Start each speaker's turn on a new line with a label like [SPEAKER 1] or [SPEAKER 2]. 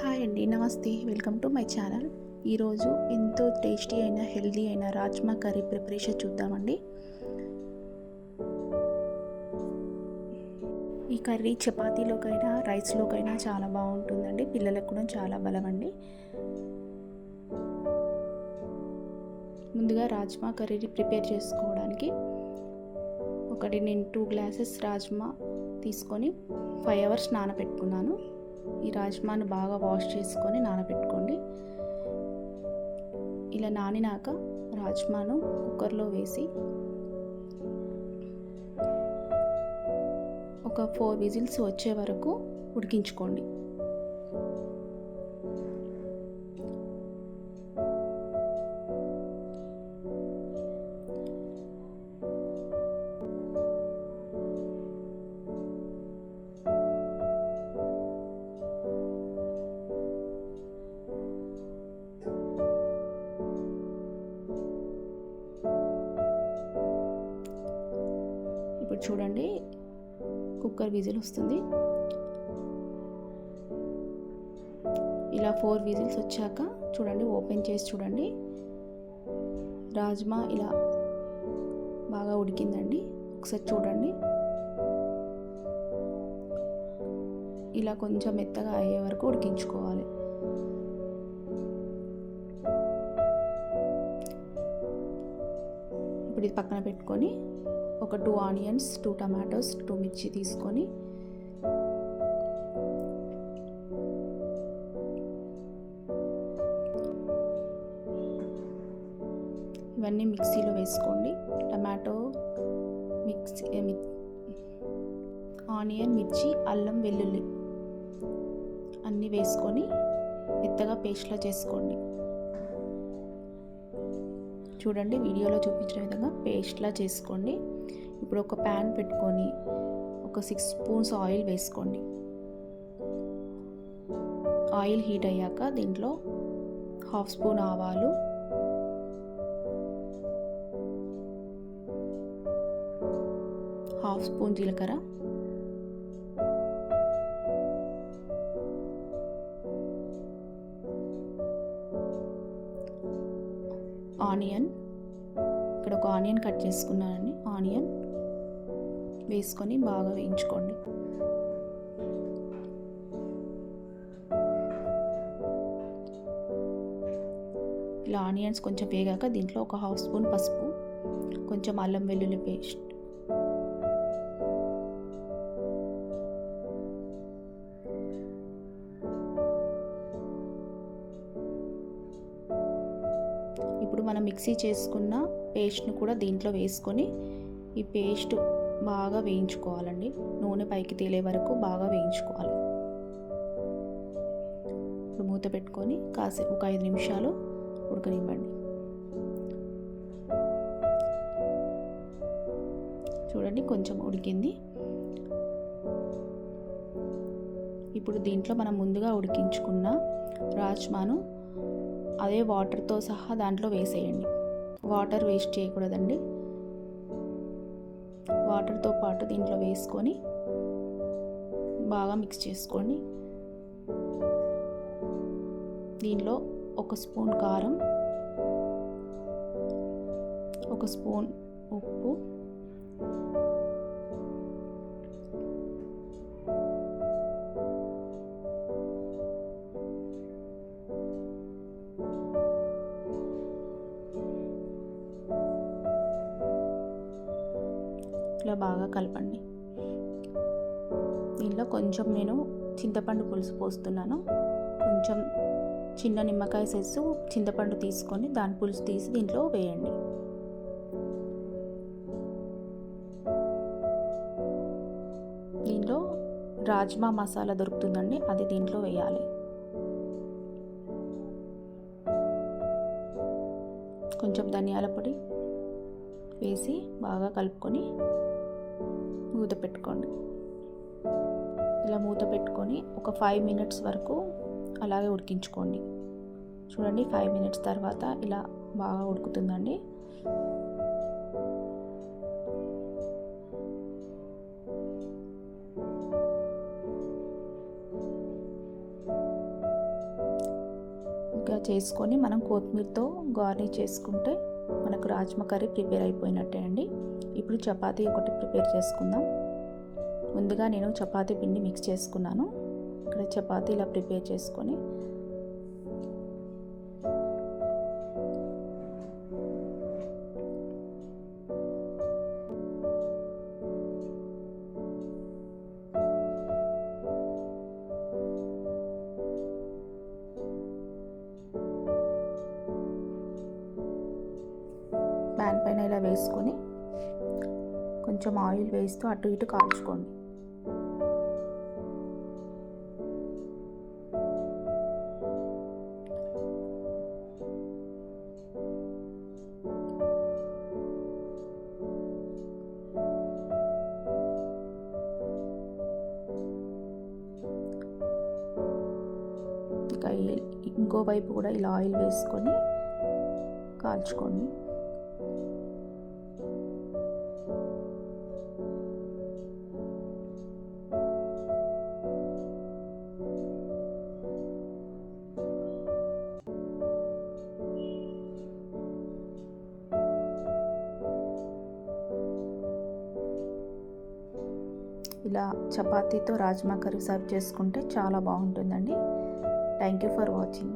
[SPEAKER 1] Hi అండి, నమస్తే. Welcome to my channel. ఈరోజు ఎంతో టేస్టీ అయిన హెల్దీ అయిన రాజ్మా కర్రీ ప్రిపరేషన్ చూద్దామండి. ఈ కర్రీ చపాతీలోకైనా రైస్లోకైనా చాలా బాగుంటుందండి. పిల్లలకు కూడా చాలా బలం అండి. ముందుగా రాజ్మా కర్రీని ప్రిపేర్ చేసుకోవడానికి నేను 2 గ్లాసెస్ రాజ్మా తీసుకొని 5 అవర్స్ నానబెట్టుకున్నాను. ఈ రాజ్మాను బాగా వాష్ చేసుకొని నానబెట్టుకోండి. ఇలా నానినాక రాజ్మాను కుక్కర్లో వేసి ఒక 4 విజిల్స్ వచ్చే వరకు ఉడికించుకోండి. ఇప్పుడు చూడండి, కుక్కర్ విజిల్ వస్తుంది. ఇలా 4 విజిల్స్ వచ్చాక చూడండి, ఓపెన్ చేసి చూడండి, రాజ్మా ఇలా బాగా ఉడికిందండి. ఒకసారి చూడండి, ఇలా కొంచెం మెత్తగా అయ్యే వరకు ఉడికించుకోవాలి. ఇప్పుడు ఇది పక్కన పెట్టుకొని ఒక 2 ఆనియన్స్, 2 టమాటోస్, 2 మిర్చి తీసుకొని ఇవన్నీ మిక్సీలో వేసుకోండి. టమాటో, ఆనియన్, మిర్చి, అల్లం, వెల్లుల్లి అన్నీ వేసుకొని మెత్తగా పేస్ట్లా చేసుకోండి. చూడండి, వీడియోలో చూపించిన విధంగా పేస్ట్లా చేసుకోండి. ఇప్పుడు ఒక ప్యాన్ పెట్టుకొని ఒక 6 స్పూన్స్ ఆయిల్ వేసుకోండి. ఆయిల్ హీట్ అయ్యాక దీంట్లో 1/2 స్పూన్ ఆవాలు, 1/2 స్పూన్ జీలకర్ర, ఆనియన్, ఇక్కడ ఒక ఆనియన్ కట్ చేసుకున్నానండి. ఆనియన్ వేసుకొని బాగా వేయించుకోండి. ఇలా ఆనియన్స్ కొంచెం వేగాక దీంట్లో ఒక 1/2 స్పూన్ పసుపు, కొంచెం అల్లం వెల్లుల్లి పేస్ట్, ఇప్పుడు మనం మిక్సీ చేసుకున్న పేస్ట్ను కూడా దీంట్లో వేసుకొని ఈ పేస్ట్ బాగా వేయించుకోవాలండి. నూనె పైకి తేలే వరకు బాగా వేయించుకోవాలి. ఇప్పుడు మూత పెట్టుకొని కాసేపు ఒక 5 నిమిషాలు ఉడకనివ్వండి. చూడండి, కొంచెం ఉడికింది. ఇప్పుడు దీంట్లో మనం ముందుగా ఉడికించుకున్న రాజ్మాను అదే వాటర్తో సహా దాంట్లో వేసేయండి. వాటర్ వేస్ట్ చేయకూడదండి. వాటర్తో పాటు దీంట్లో వేసుకొని బాగా మిక్స్ చేసుకోండి. దీనిలో 1 స్పూన్ కారం, 1 స్పూన్ ఉప్పు, ఇలా బాగా కలపండి. దీనిలో కొంచెం నేను చింతపండు పులుసు పోస్తున్నాను. కొంచెం చిన్న నిమ్మకాయ సైజు చింతపండు తీసుకొని దాని పులుసు తీసి దీంట్లో వేయండి. దీంట్లో రాజ్మా మసాలా దొరుకుతుందండి, అది దీంట్లో వేయాలి. కొంచెం ధనియాల పొడి వేసి బాగా కలుపుకొని మూత పెట్టుకోండి. ఇలా మూత పెట్టుకొని ఒక 5 మినిట్స్ వరకు అలాగే ఉడికించుకోండి. చూడండి, 5 మినిట్స్ తర్వాత ఇలా బాగా ఉడుకుతుందండి. ఇంకా చేసుకొని మనం కొత్తిమీరతో గార్నిష్ చేసుకుంటే మనకు రాజ్మా కర్రీ ప్రిపేర్ అయిపోయినట్టే అండి. ఇప్పుడు చపాతీ ఒకటి ప్రిపేర్ చేసుకుందాం. ముందుగా నేను చపాతీ పిండి మిక్స్ చేసుకున్నాను. ఇక్కడ చపాతీ ఇలా ప్రిపేర్ చేసుకొని ప్యాన్ పైన ఇలా వేసుకొని కొంచెం ఆయిల్ వేస్తూ అటు ఇటు కాల్చుకోండి. ఇంకా ఇంకో వైపు కూడా ఇలా ఆయిల్ వేసుకొని కాల్చుకోండి. ఇలా చపాతీతో రాజ్మా కర్రీ సర్వ్ చేసుకుంటే చాలా బాగుంటుందండి. Thank you for watching.